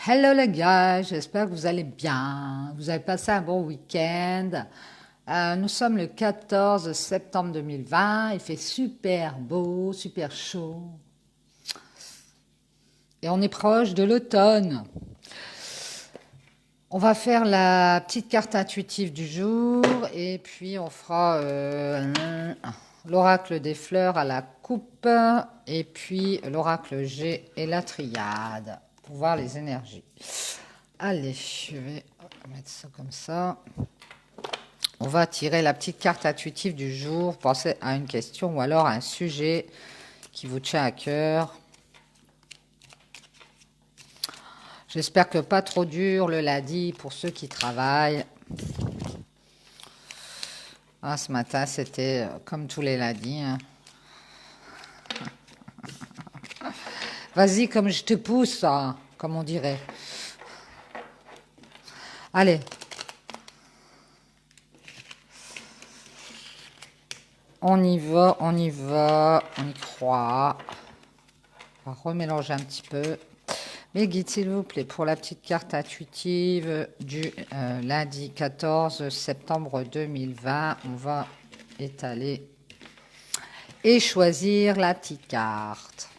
Hello les gars, j'espère que vous allez bien. Vous avez passé un bon week-end. Nous sommes le 14 septembre 2020. Il fait super beau, super chaud. Et on est proche de l'automne. On va faire la petite carte intuitive du jour. Et puis on fera l'oracle des fleurs à la coupe. Et puis l'oracle G et la triade. Pour voir les énergies. Allez, je vais mettre ça comme ça. On va tirer la petite carte intuitive du jour. Pensez à une question ou alors à un sujet qui vous tient à cœur. J'espère que pas trop dur le lundi pour ceux qui travaillent. Ah, ce matin, c'était comme tous les lundis. Hein. Vas-y, comme je te pousse, hein, comme on dirait. Allez. On y va, on y va, on y croit. On va remélanger un petit peu. Mes guides, s'il vous plaît, pour la petite carte intuitive du lundi 14 septembre 2020, on va étaler et choisir la petite carte.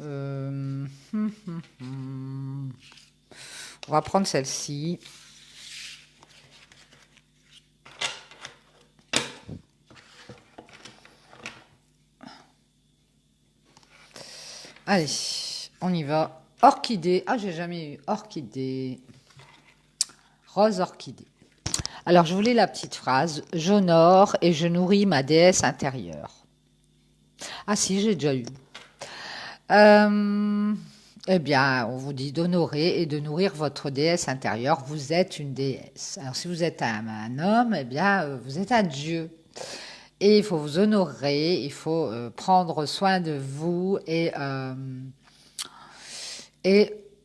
On va prendre celle-ci. Allez, on y va. Orchidée. Ah, j'ai jamais eu orchidée. Rose orchidée. Alors, je voulais la petite phrase. J'honore et je nourris ma déesse intérieure. Ah si, j'ai déjà eu. Eh bien, on vous dit d'honorer et de nourrir votre déesse intérieure. Vous êtes une déesse. Alors, si vous êtes un homme, eh bien, vous êtes un dieu. Et il faut vous honorer, il faut prendre soin de vous et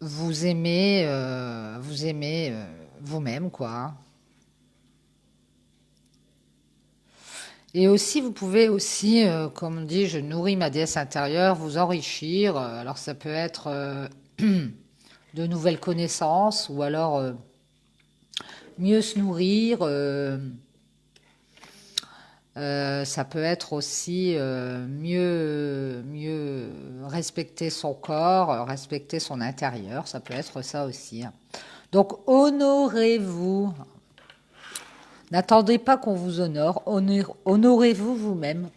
vous aimez vous-même, quoi. Et aussi, vous pouvez aussi, comme on dit, je nourris ma déesse intérieure, vous enrichir. Alors, ça peut être de nouvelles connaissances ou alors mieux se nourrir. Ça peut être aussi mieux respecter son corps, respecter son intérieur. Ça peut être ça aussi. Hein. Donc, honorez-vous. N'attendez pas qu'on vous honore. Honorez-vous vous-même.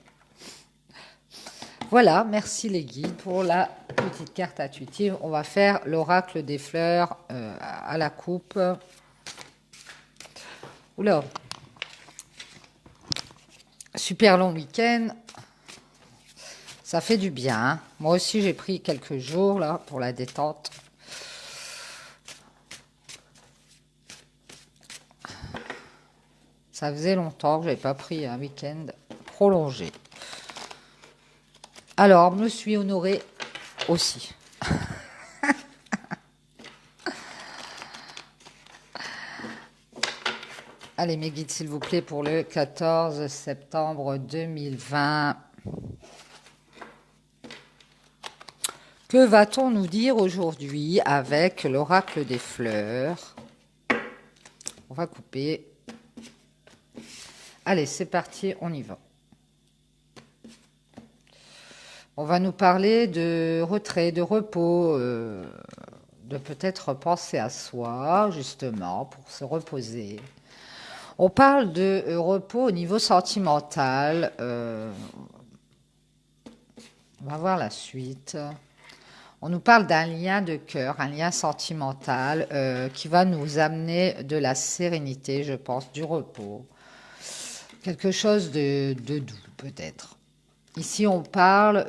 Voilà, merci les guides pour la petite carte intuitive. On va faire l'oracle des fleurs à la coupe. Oula, super long week-end. Ça fait du bien. Hein. Moi aussi, j'ai pris quelques jours là pour la détente. Ça faisait longtemps que je n'avais pas pris un week-end prolongé. Alors, me suis honorée aussi. Allez, mes guides, s'il vous plaît, pour le 14 septembre 2020. Que va-t-on nous dire aujourd'hui avec l'oracle des fleurs? On va couper. Allez, c'est parti, on y va. On va nous parler de retrait, de repos, de peut-être penser à soi, justement, pour se reposer. On parle de repos au niveau sentimental. On va voir la suite. On nous parle d'un lien de cœur, un lien sentimental qui va nous amener de la sérénité, je pense, du repos. Quelque chose de doux, peut-être. Ici, on parle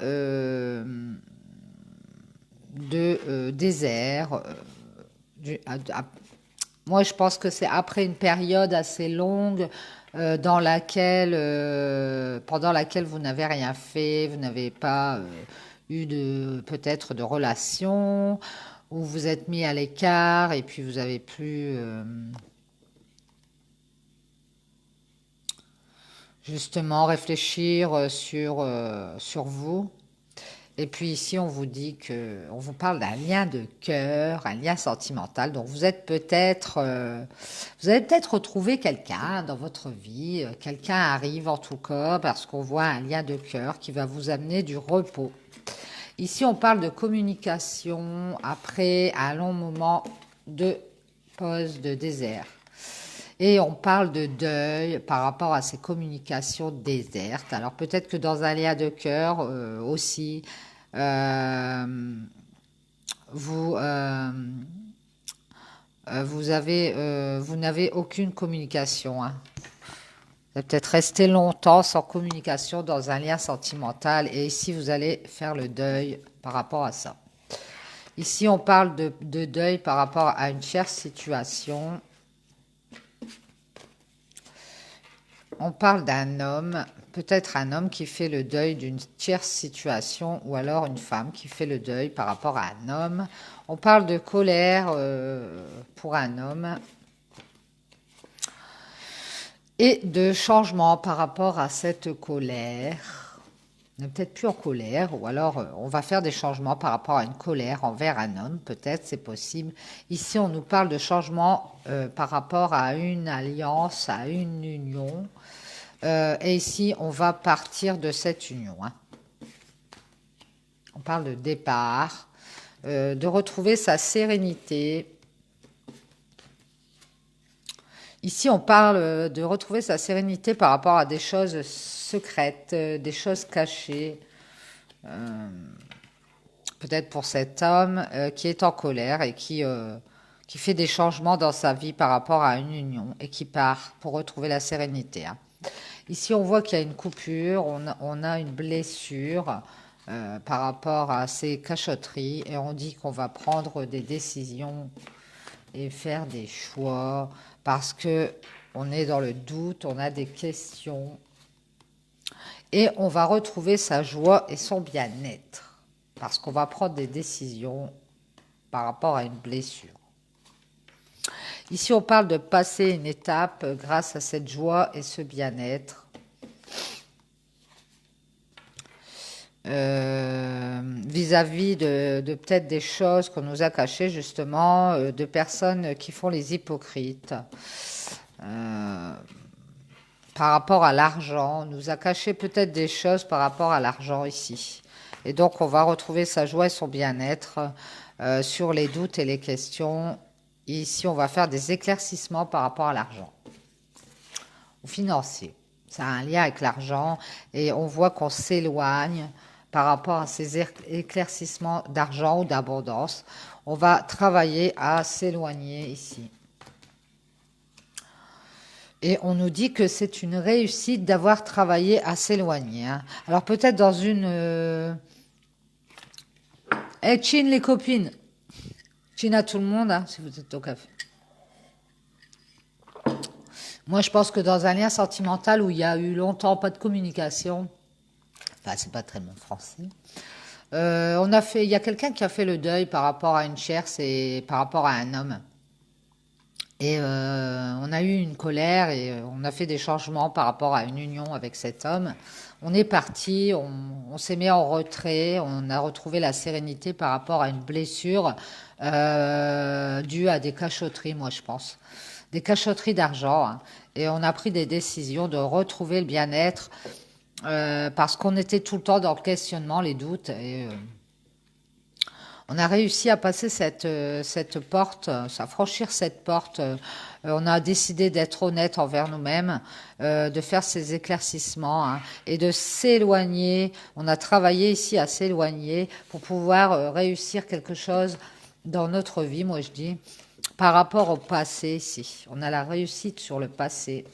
de désert. Moi, je pense que c'est après une période assez longue pendant laquelle vous n'avez rien fait, vous n'avez pas eu peut-être de relation, où vous êtes mis à l'écart et puis vous avez plus justement réfléchir sur vous. Et puis ici, on vous dit que, on vous parle d'un lien de cœur, un lien sentimental. Donc vous allez peut-être retrouver quelqu'un dans votre vie. Quelqu'un arrive en tout cas parce qu'on voit un lien de cœur qui va vous amener du repos. Ici, on parle de communication après un long moment de pause, de désert. Et on parle de deuil par rapport à ces communications désertes. Alors peut-être que dans un lien de cœur aussi, vous, vous n'avez aucune communication. Hein. Vous allez peut-être rester longtemps sans communication dans un lien sentimental. Et ici, vous allez faire le deuil par rapport à ça. Ici, on parle de deuil par rapport à une chère situation. On parle d'un homme, peut-être un homme qui fait le deuil d'une tierce situation ou alors une femme qui fait le deuil par rapport à un homme. On parle de colère pour un homme et de changement par rapport à cette colère. On n'est peut-être plus en colère ou alors on va faire des changements par rapport à une colère envers un homme, peut-être, c'est possible. Ici, on nous parle de changement par rapport à une alliance, à une union. Et ici, on va partir de cette union. Hein. On parle de départ, de retrouver sa sérénité. Ici, on parle de retrouver sa sérénité par rapport à des choses secrètes, des choses cachées. Peut-être pour cet homme qui est en colère et qui fait des changements dans sa vie par rapport à une union et qui part pour retrouver la sérénité. Hein. Ici, on voit qu'il y a une coupure, on a une blessure par rapport à ces cachotteries et on dit qu'on va prendre des décisions et faire des choix parce que on est dans le doute, on a des questions et on va retrouver sa joie et son bien-être parce qu'on va prendre des décisions par rapport à une blessure. Ici, on parle de passer une étape grâce à cette joie et ce bien-être. Vis-à-vis de peut-être des choses qu'on nous a cachées, justement, de personnes qui font les hypocrites. Par rapport à l'argent, on nous a caché peut-être des choses par rapport à l'argent ici. Et donc, on va retrouver sa joie et son bien-être sur les doutes et les questions. Ici, on va faire des éclaircissements par rapport à l'argent. Au financier, ça a un lien avec l'argent et on voit qu'on s'éloigne par rapport à ces éclaircissements d'argent ou d'abondance. On va travailler à s'éloigner ici. Et on nous dit que c'est une réussite d'avoir travaillé à s'éloigner. Hein. Alors peut-être dans une... Hey, chin les copines. Chin à tout le monde, hein, si vous êtes au café. Moi, je pense que dans un lien sentimental où il y a eu longtemps pas de communication, enfin, c'est pas très bon français, il y a quelqu'un qui a fait le deuil par rapport à une chère, c'est par rapport à un homme. Et on a eu une colère et on a fait des changements par rapport à une union avec cet homme. On est parti, on s'est mis en retrait, on a retrouvé la sérénité par rapport à une blessure due à des cachotteries, moi je pense. Des cachotteries d'argent. Hein. Et on a pris des décisions de retrouver le bien-être parce qu'on était tout le temps dans le questionnement, les doutes. Et on a réussi à passer cette porte, à franchir cette porte. On a décidé d'être honnête envers nous-mêmes, de faire ces éclaircissements hein, et de s'éloigner. On a travaillé ici à s'éloigner pour pouvoir réussir quelque chose dans notre vie, moi je dis, par rapport au passé ici. On a la réussite sur le passé.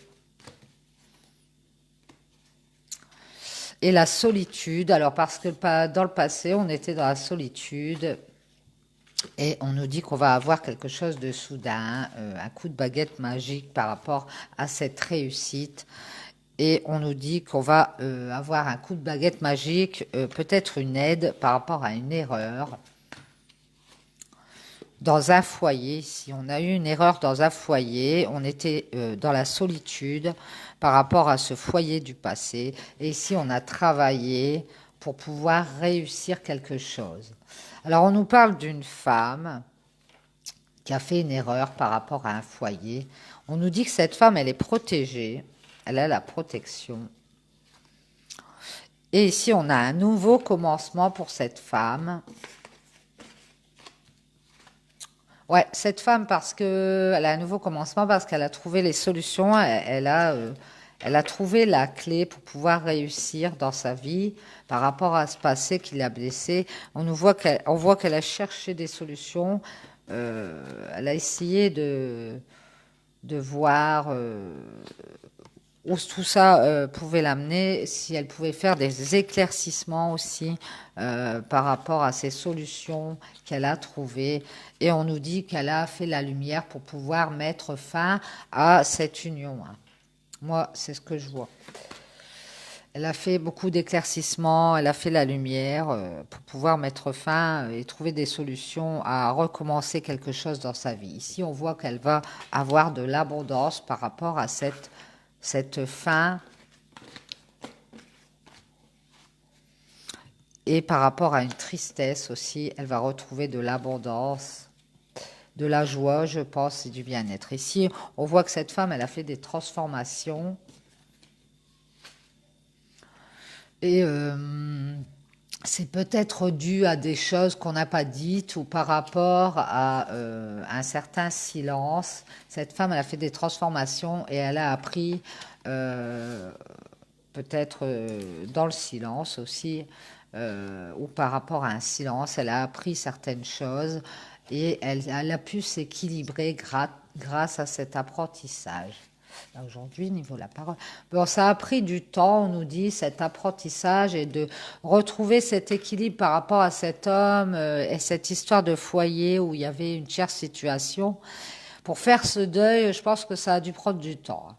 Et la solitude, alors parce que dans le passé, on était dans la solitude et on nous dit qu'on va avoir quelque chose de soudain, un coup de baguette magique par rapport à cette réussite. Et on nous dit qu'on va avoir un coup de baguette magique, peut-être une aide par rapport à une erreur. Dans un foyer, si on a eu une erreur dans un foyer, on était dans la solitude par rapport à ce foyer du passé. Et ici, on a travaillé pour pouvoir réussir quelque chose. Alors, on nous parle d'une femme qui a fait une erreur par rapport à un foyer. On nous dit que cette femme, elle est protégée, elle a la protection. Et ici, on a un nouveau commencement pour cette femme. Ouais, cette femme, parce qu'elle a un nouveau commencement, parce qu'elle a trouvé les solutions, elle a trouvé la clé pour pouvoir réussir dans sa vie par rapport à ce passé qui l'a blessée. On voit qu'elle a cherché des solutions, elle a essayé de voir où tout ça pouvait l'amener, si elle pouvait faire des éclaircissements aussi par rapport à ces solutions qu'elle a trouvées. Et on nous dit qu'elle a fait la lumière pour pouvoir mettre fin à cette union. Moi, c'est ce que je vois. Elle a fait beaucoup d'éclaircissements, elle a fait la lumière pour pouvoir mettre fin et trouver des solutions à recommencer quelque chose dans sa vie. Ici, on voit qu'elle va avoir de l'abondance par rapport à cette fin et par rapport à une tristesse aussi, elle va retrouver de l'abondance, de la joie, je pense, et du bien-être. Ici, on voit que cette femme, elle a fait des transformations et c'est peut-être dû à des choses qu'on n'a pas dites ou par rapport à un certain silence. Cette femme, elle a fait des transformations et elle a appris peut-être dans le silence aussi, ou par rapport à un silence, elle a appris certaines choses et elle a pu s'équilibrer grâce à cet apprentissage. Là, aujourd'hui, niveau de la parole. Bon, ça a pris du temps, on nous dit, cet apprentissage et de retrouver cet équilibre par rapport à cet homme et cette histoire de foyer où il y avait une chère situation. Pour faire ce deuil, je pense que ça a dû prendre du temps.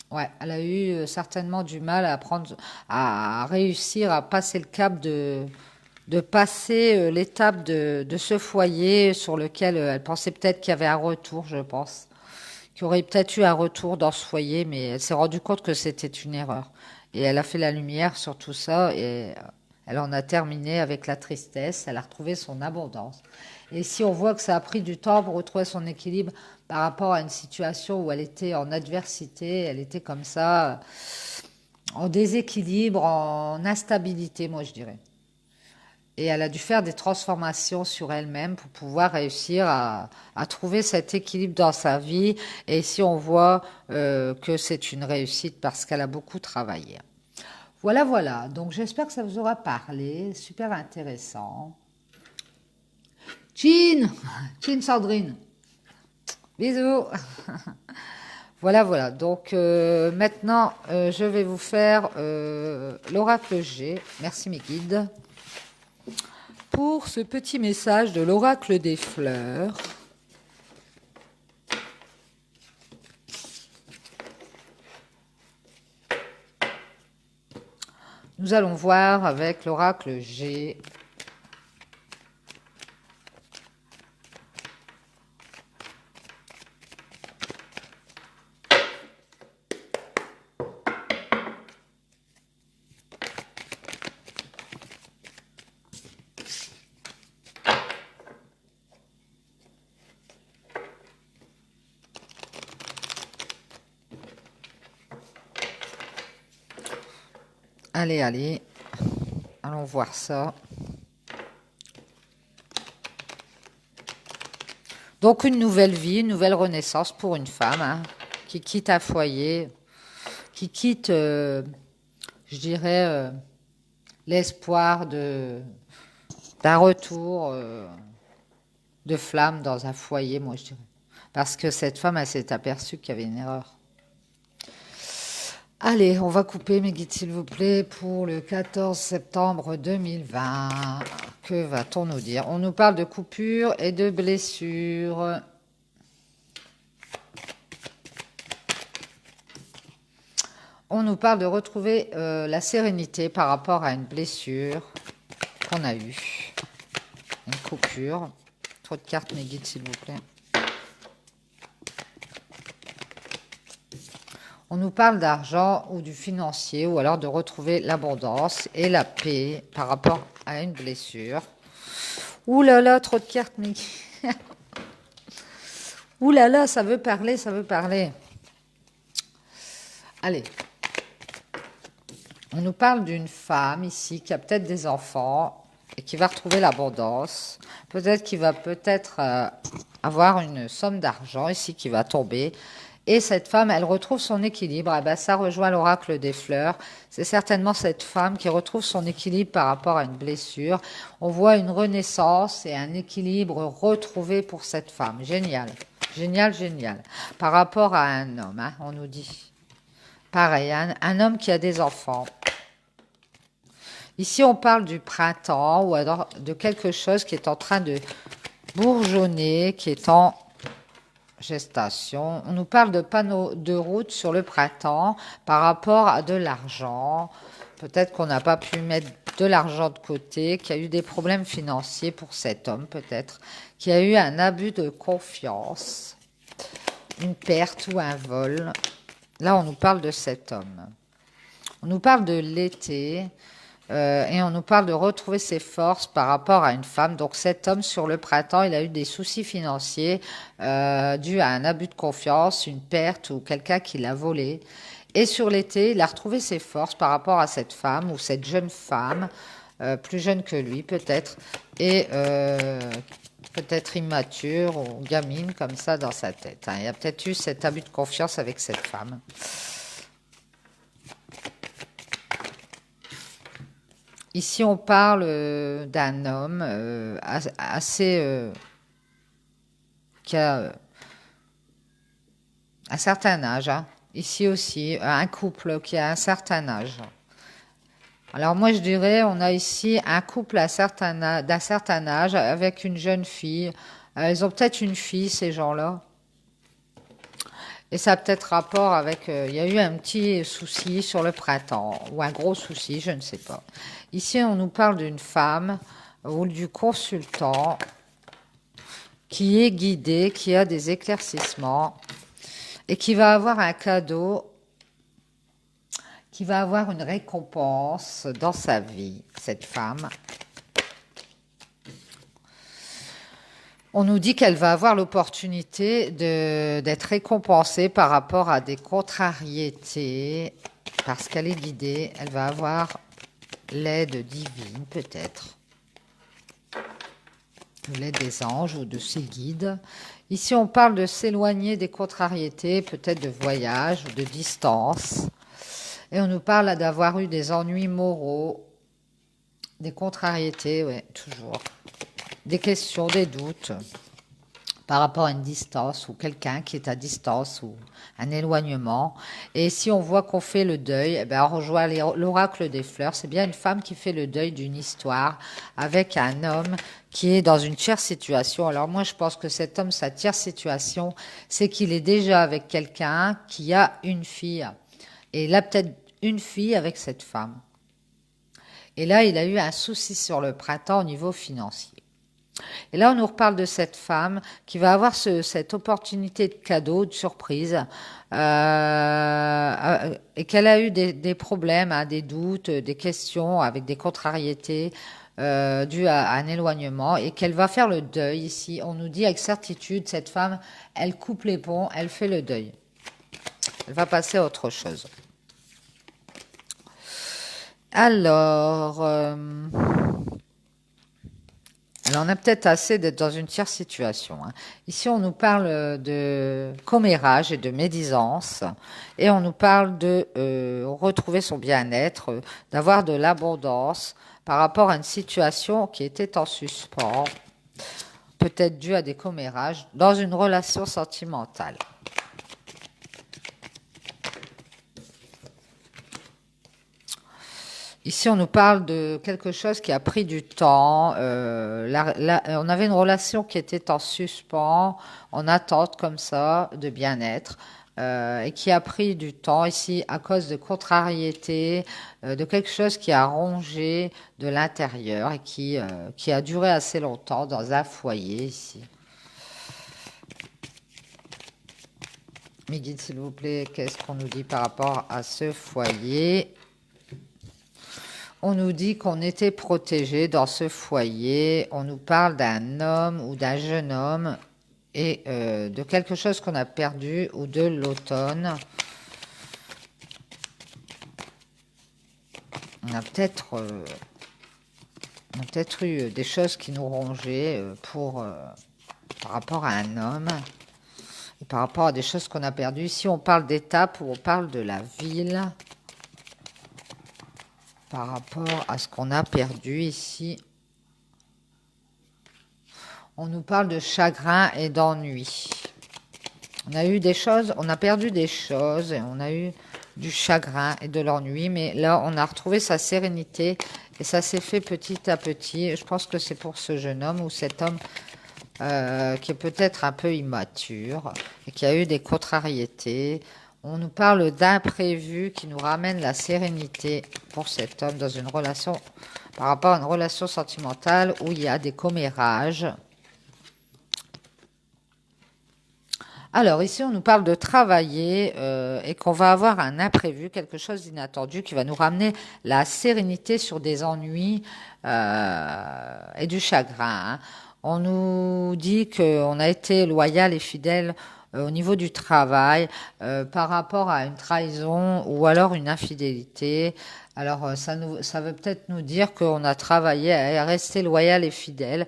Ouais, elle a eu certainement du mal à réussir à passer le cap de passer l'étape de ce foyer sur lequel elle pensait peut-être qu'il y avait un retour, je pense. Qu'il y aurait peut-être eu un retour dans ce foyer, mais elle s'est rendue compte que c'était une erreur. Et elle a fait la lumière sur tout ça et elle en a terminé avec la tristesse, elle a retrouvé son abondance. Et si on voit que ça a pris du temps pour retrouver son équilibre par rapport à une situation où elle était en adversité, elle était comme ça, en déséquilibre, en instabilité, moi je dirais. Et elle a dû faire des transformations sur elle-même pour pouvoir réussir à trouver cet équilibre dans sa vie. Et ici, on voit que c'est une réussite parce qu'elle a beaucoup travaillé. Voilà, voilà. Donc, j'espère que ça vous aura parlé. Super intéressant. Chin Sandrine. Bisous. Voilà, voilà. Donc, maintenant, je vais vous faire l'oracle G. Merci, mes guides. Pour ce petit message de l'oracle des fleurs, nous allons voir avec l'oracle G. Allez, allez, allons voir ça. Donc une nouvelle vie, une nouvelle renaissance pour une femme qui quitte un foyer, qui quitte, je dirais, l'espoir d'un retour de flamme dans un foyer, moi je dirais. Parce que cette femme, elle s'est aperçue qu'il y avait une erreur. Allez, on va couper, mes guides, s'il vous plaît, pour le 14 septembre 2020. Que va-t-on nous dire? On nous parle de coupures et de blessures. On nous parle de retrouver la sérénité par rapport à une blessure qu'on a eue. Une coupure. Trop de cartes, mes guides, s'il vous plaît. On nous parle d'argent ou du financier, ou alors de retrouver l'abondance et la paix par rapport à une blessure. Ouh là là, trop de cartes, mais... Ouh là là, ça veut parler, ça veut parler. Allez. On nous parle d'une femme ici qui a peut-être des enfants et qui va retrouver l'abondance. Peut-être qu'il va avoir une somme d'argent ici qui va tomber. Et cette femme, elle retrouve son équilibre. Eh ben, ça rejoint l'oracle des fleurs. C'est certainement cette femme qui retrouve son équilibre par rapport à une blessure. On voit une renaissance et un équilibre retrouvé pour cette femme. Génial, génial, génial. Par rapport à un homme, hein, on nous dit. Pareil, un homme qui a des enfants. Ici, on parle du printemps ou alors de quelque chose qui est en train de bourgeonner, qui est en gestation. On nous parle de panneaux de route sur le printemps par rapport à de l'argent. Peut-être qu'on n'a pas pu mettre de l'argent de côté, qu'il y a eu des problèmes financiers pour cet homme, peut-être, qu'il y a eu un abus de confiance, une perte ou un vol. Là, on nous parle de cet homme. On nous parle de l'été. Et on nous parle de retrouver ses forces par rapport à une femme. Donc cet homme sur le printemps, il a eu des soucis financiers dus à un abus de confiance, une perte ou quelqu'un qui l'a volé. Et sur l'été, il a retrouvé ses forces par rapport à cette femme ou cette jeune femme, plus jeune que lui peut-être, et peut-être immature ou gamine comme ça dans sa tête. Hein. Il a peut-être eu cet abus de confiance avec cette femme. Ici, on parle d'un homme assez qui a un certain âge. Hein. Ici aussi, un couple qui a un certain âge. Alors moi, je dirais, on a ici un couple d'un certain âge avec une jeune fille. Ils ont peut-être une fille, ces gens-là. Et ça a peut-être rapport avec... il y a eu un petit souci sur le printemps, ou un gros souci, je ne sais pas. Ici, on nous parle d'une femme ou du consultant qui est guidé, qui a des éclaircissements et qui va avoir un cadeau, qui va avoir une récompense dans sa vie, cette femme. On nous dit qu'elle va avoir l'opportunité d'être récompensée par rapport à des contrariétés, parce qu'elle est guidée. Elle va avoir l'aide divine, peut-être. L'aide des anges ou de ses guides. Ici, on parle de s'éloigner des contrariétés, peut-être de voyage ou de distance. Et on nous parle d'avoir eu des ennuis moraux, des contrariétés, oui, toujours. Des questions, des doutes par rapport à une distance ou quelqu'un qui est à distance ou un éloignement. Et si on voit qu'on fait le deuil, eh bien on rejoint l'oracle des fleurs. C'est bien une femme qui fait le deuil d'une histoire avec un homme qui est dans une tierce situation. Alors moi, je pense que cet homme, sa tierce situation, c'est qu'il est déjà avec quelqu'un qui a une fille. Et il a peut-être une fille avec cette femme. Et là, il a eu un souci sur le printemps au niveau financier. Et là, on nous reparle de cette femme qui va avoir cette opportunité de cadeau, de surprise, et qu'elle a eu des problèmes, hein, des doutes, des questions avec des contrariétés dues à un éloignement, et qu'elle va faire le deuil ici. On nous dit avec certitude, cette femme, elle coupe les ponts, elle fait le deuil. Elle va passer à autre chose. Alors... Alors, on a peut-être assez d'être dans une tierce situation. Hein. Ici, on nous parle de commérage et de médisance. Et on nous parle de retrouver son bien-être, d'avoir de l'abondance par rapport à une situation qui était en suspens, peut-être due à des commérages, dans une relation sentimentale. Ici, on nous parle de quelque chose qui a pris du temps. On avait une relation qui était en suspens, en attente comme ça, de bien-être, et qui a pris du temps ici à cause de contrariétés, de quelque chose qui a rongé de l'intérieur et qui a duré assez longtemps dans un foyer ici. Mes guides, s'il vous plaît, qu'est-ce qu'on nous dit par rapport à ce foyer? On nous dit qu'on était protégé dans ce foyer. On nous parle d'un homme ou d'un jeune homme et de quelque chose qu'on a perdu ou de l'automne. On a peut-être eu des choses qui nous rongeaient par rapport à un homme et par rapport à des choses qu'on a perdues. Ici, on parle d'étapes ou on parle de la ville par rapport à ce qu'on a perdu ici. On nous parle de chagrin et d'ennui. On a eu des choses, on a perdu des choses, et on a eu du chagrin et de l'ennui, mais là, on a retrouvé sa sérénité et ça s'est fait petit à petit. Je pense que c'est pour ce jeune homme ou cet homme qui est peut-être un peu immature et qui a eu des contrariétés. On nous parle d'imprévus qui nous ramène la sérénité pour cet homme dans une relation, par rapport à une relation sentimentale où il y a des commérages. Alors ici, on nous parle de travailler et qu'on va avoir un imprévu, quelque chose d'inattendu qui va nous ramener la sérénité sur des ennuis et du chagrin. On nous dit qu'on a été loyal et fidèle au niveau du travail par rapport à une trahison ou alors une infidélité. Alors ça veut peut-être nous dire qu'on a travaillé à rester loyal et fidèle.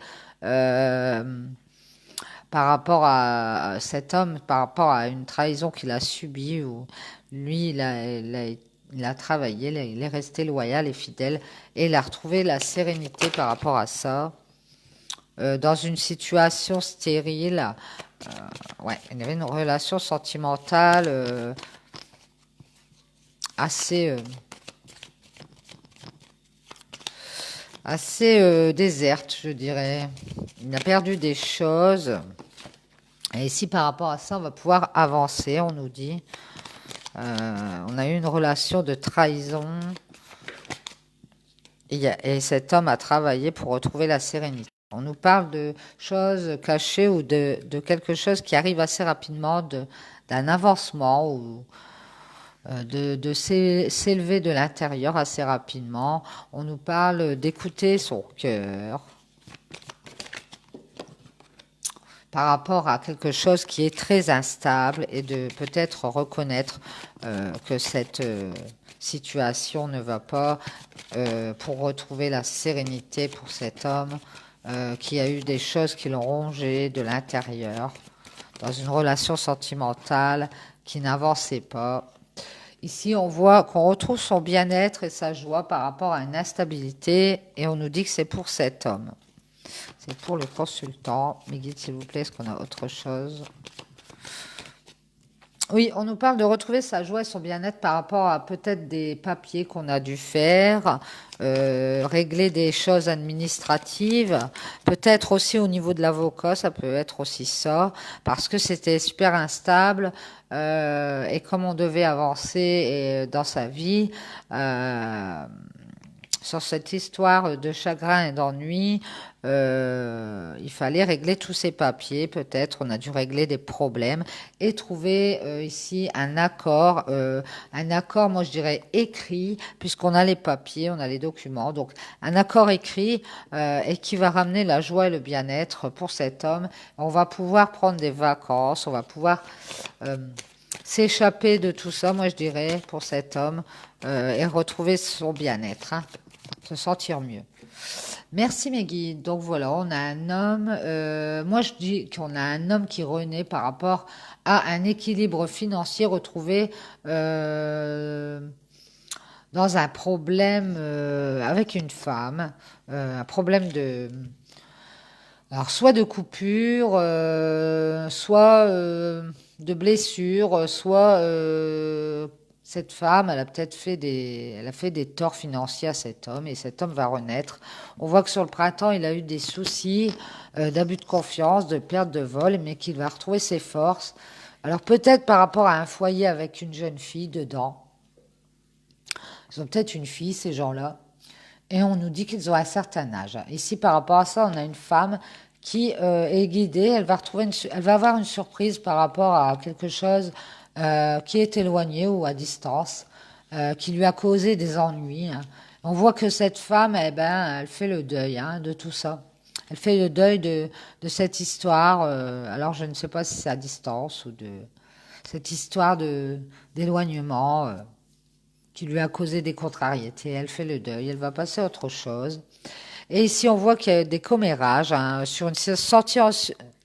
Par rapport à cet homme, par rapport à une trahison qu'il a subie, où lui, il a travaillé, il est resté loyal et fidèle, et il a retrouvé la sérénité par rapport à ça. Dans une situation stérile, ouais, il y avait une relation sentimentale assez déserte, je dirais. Il a perdu des choses. Et ici, par rapport à ça, on va pouvoir avancer, on nous dit. On a eu une relation de trahison. Et cet homme a travaillé pour retrouver la sérénité. On nous parle de choses cachées ou de quelque chose qui arrive assez rapidement, d'un avancement ou de s'élever de l'intérieur assez rapidement. On nous parle d'écouter son cœur par rapport à quelque chose qui est très instable et de peut-être reconnaître que cette situation ne va pas pour retrouver la sérénité pour cet homme qui a eu des choses qui l'ont rongé de l'intérieur dans une relation sentimentale qui n'avançait pas. Ici, on voit qu'on retrouve son bien-être et sa joie par rapport à une instabilité et on nous dit que c'est pour cet homme. C'est pour le consultant. Mes guides, s'il vous plaît, est-ce qu'on a autre chose? Oui, on nous parle de retrouver sa joie et son bien-être par rapport à peut-être des papiers qu'on a dû faire, régler des choses administratives, peut-être aussi au niveau de l'avocat, ça peut être aussi ça, parce que c'était super instable et comme on devait avancer dans sa vie, sur cette histoire de chagrin et d'ennui, il fallait régler tous ces papiers, peut-être on a dû régler des problèmes et trouver ici un accord, moi je dirais écrit, puisqu'on a les papiers, on a les documents, donc un accord écrit et qui va ramener la joie et le bien-être pour cet homme. On va pouvoir prendre des vacances, on va pouvoir s'échapper de tout ça, moi je dirais, pour cet homme et retrouver son bien-être, hein, se sentir mieux. Merci mes guides. Donc voilà, on a un homme. Moi je dis qu'on a un homme qui renaît par rapport à un équilibre financier retrouvé dans un problème avec une femme, un problème alors soit de coupure, soit de blessure, soit cette femme, elle a peut-être fait des torts financiers à cet homme et cet homme va renaître. On voit que sur le printemps, il a eu des soucis d'abus de confiance, de perte de vol, mais qu'il va retrouver ses forces. Alors peut-être par rapport à un foyer avec une jeune fille dedans. Ils ont peut-être une fille, ces gens-là. Et on nous dit qu'ils ont un certain âge. Ici, par rapport à ça, on a une femme qui est guidée. Elle va avoir une surprise par rapport à quelque chose qui est éloigné ou à distance, qui lui a causé des ennuis, hein. On voit que cette femme, eh ben, elle fait le deuil, hein, de tout ça. Elle fait le deuil de cette histoire. Alors, je ne sais pas si c'est à distance ou de cette histoire d'éloignement qui lui a causé des contrariétés. Elle fait le deuil. Elle va passer à autre chose. Et ici, on voit qu'il y a des commérages, hein, sur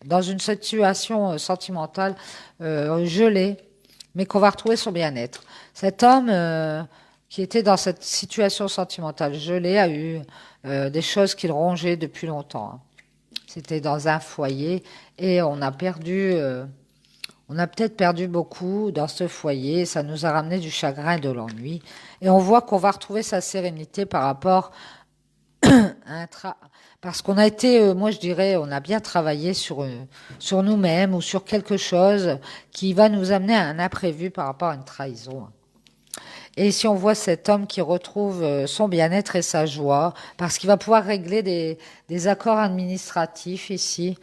dans une situation sentimentale gelée, mais qu'on va retrouver son bien-être. Cet homme qui était dans cette situation sentimentale gelée a eu des choses qu'il rongeait depuis longtemps, hein. C'était dans un foyer et on a peut-être perdu beaucoup dans ce foyer. Ça nous a ramené du chagrin et de l'ennui. Et on voit qu'on va retrouver sa sérénité par rapport parce qu'on a été, moi je dirais, on a bien travaillé sur nous-mêmes ou sur quelque chose qui va nous amener à un imprévu par rapport à une trahison. Et si on voit cet homme qui retrouve son bien-être et sa joie, parce qu'il va pouvoir régler des accords administratifs ici,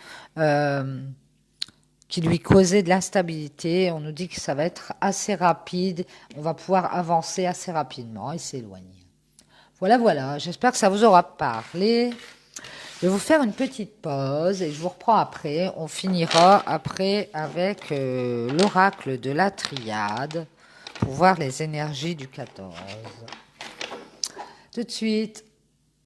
qui lui causaient de l'instabilité, on nous dit que ça va être assez rapide, on va pouvoir avancer assez rapidement et s'éloigner. Voilà, voilà, j'espère que ça vous aura parlé. Je vais vous faire une petite pause et je vous reprends après. On finira après avec l'oracle de la triade pour voir les énergies du 14. Tout de suite.